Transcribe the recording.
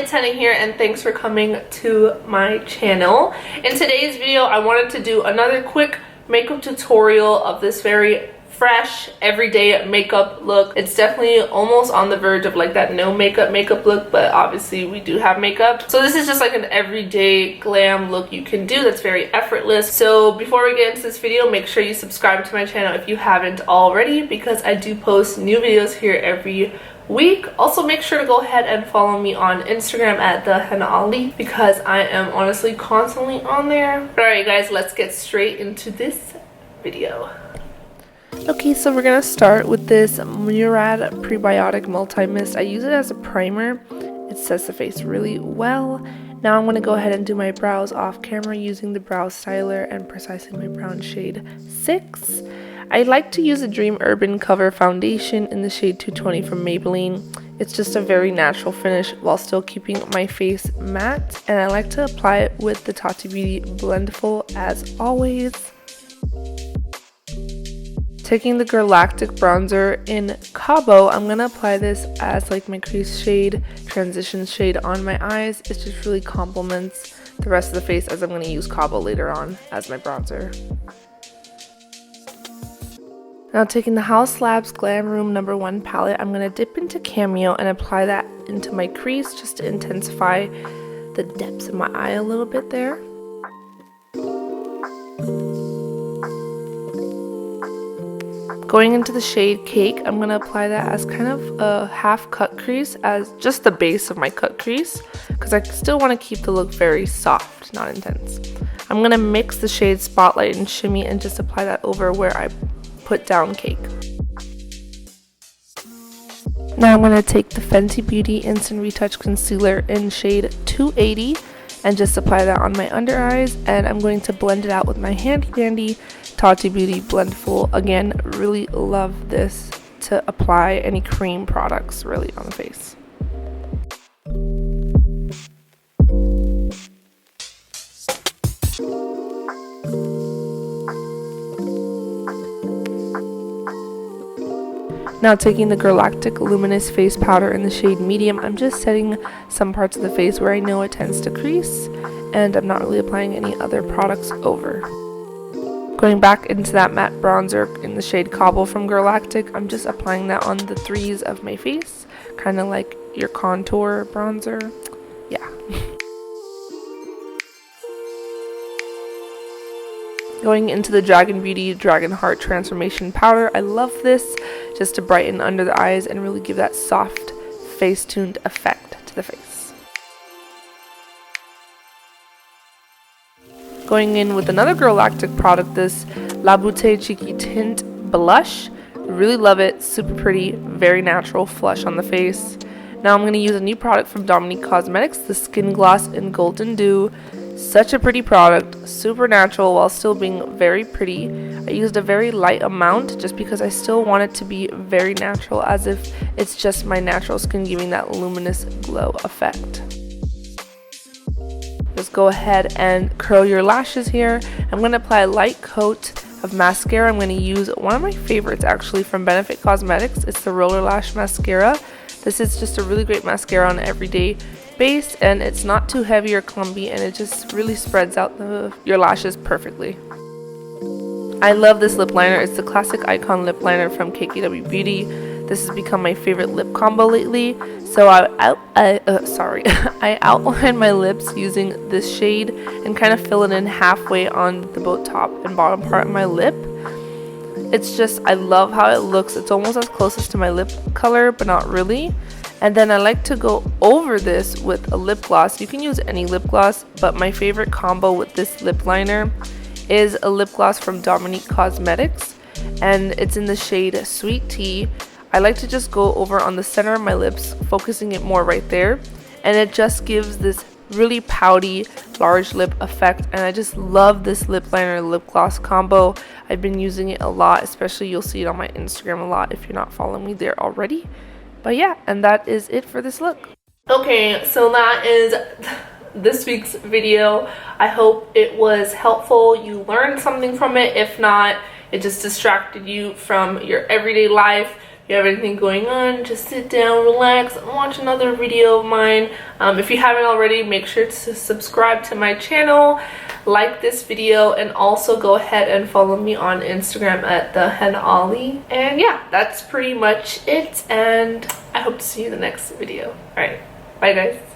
it's Henna here, and thanks for coming to my channel. In today's video, I wanted to do another quick makeup tutorial of this very fresh, everyday makeup look. It's definitely almost on the verge of like that no makeup look, but obviously we do have makeup. So this is just like an everyday glam look you can do that's very effortless. So before we get into this video, make sure you subscribe to my channel if you haven't already, because I do post new videos here every week. Also, make sure to go ahead and follow me on Instagram at Thehennaali, because I am honestly constantly on there. But alright guys, let's get straight into this video. Okay, so we're gonna start with this Murad Prebiotic Multi-Mist. I use it as a primer. It sets the face really well. Now I'm gonna go ahead and do my brows off camera using the brow styler and precisely my brown shade 6. I like to use a Dream Urban Cover foundation in the shade 220 from Maybelline. It's just a very natural finish while still keeping my face matte, and I like to apply it with the Tati Beauty Blendful as always. Taking the Galactic bronzer in Cabo, I'm going to apply this as like my crease shade, transition shade on my eyes. It just really complements the rest of the face, as I'm going to use Cabo later on as my bronzer. Now taking the Haus Labs Glam Room No. 1 palette, I'm going to dip into Cameo and apply that into my crease just to intensify the depths of my eye a little bit there. Going into the shade Cake, I'm going to apply that as kind of a half cut crease, as just the base of my cut crease, because I still want to keep the look very soft, not intense. I'm going to mix the shade Spotlight and Shimmy and just apply that over where I put down Cake. Now I'm going to take the Fenty Beauty Instant Retouch Concealer in shade 280 and just apply that on my under eyes, and I'm going to blend it out with my handy dandy Tati Beauty Blendful. Again, really love this to apply any cream products really on the face. Now taking the Galactic Luminous Face Powder in the shade Medium, I'm just setting some parts of the face where I know it tends to crease, and I'm not really applying any other products over. Going back into that matte bronzer in the shade Cobble from Galactic, I'm just applying that on the 3s of my face, kind of like your contour bronzer. Yeah. Going into the Dragon Beauty Dragon Heart Transformation Powder, I love this just to brighten under the eyes and really give that soft, face-tuned effect to the face. Going in with another Galactic product, this La Beauté Cheeky Tint Blush. Really love it, super pretty, very natural flush on the face. Now I'm going to use a new product from Dominique Cosmetics, the Skin Gloss in Golden Dew. Such a pretty product, super natural while still being very pretty. I used a very light amount just because I still want it to be very natural, as if it's just my natural skin giving that luminous glow effect. Just go ahead and curl your lashes here. I'm going to apply a light coat of mascara. I'm going to use one of my favorites actually from Benefit Cosmetics. It's the Roller Lash Mascara. This is just a really great mascara on everyday base, and it's not too heavy or clumpy, and it just really spreads out your lashes perfectly. I love this lip liner. It's the Classic Icon Lip Liner from KKW Beauty. This has become my favorite lip combo lately. So I outline my lips using this shade and kind of fill it in halfway on the both top and bottom part of my lip. It's just, I love how it looks. It's almost as close as to my lip color, but not really. And then I like to go over this with a lip gloss. You can use any lip gloss, but my favorite combo with this lip liner is a lip gloss from Dominique Cosmetics, and it's in the shade Sweet Tea. I like to just go over on the center of my lips, focusing it more right there, and it just gives this really pouty large lip effect, and I just love this lip liner lip gloss combo. I've been using it a lot, especially you'll see it on my Instagram a lot if you're not following me there already. But yeah, and that is it for this look. Okay, so that is this week's video. I hope it was helpful. You learned something from it. If not, it just distracted you from your everyday life. you have anything going on, just sit down, relax, and watch another video of mine. If you haven't already, make sure to subscribe to my channel, like this video, and also go ahead and follow me on Instagram at Thehennaali. And yeah, that's pretty much it, and I hope to see you in the next video. All right, bye guys.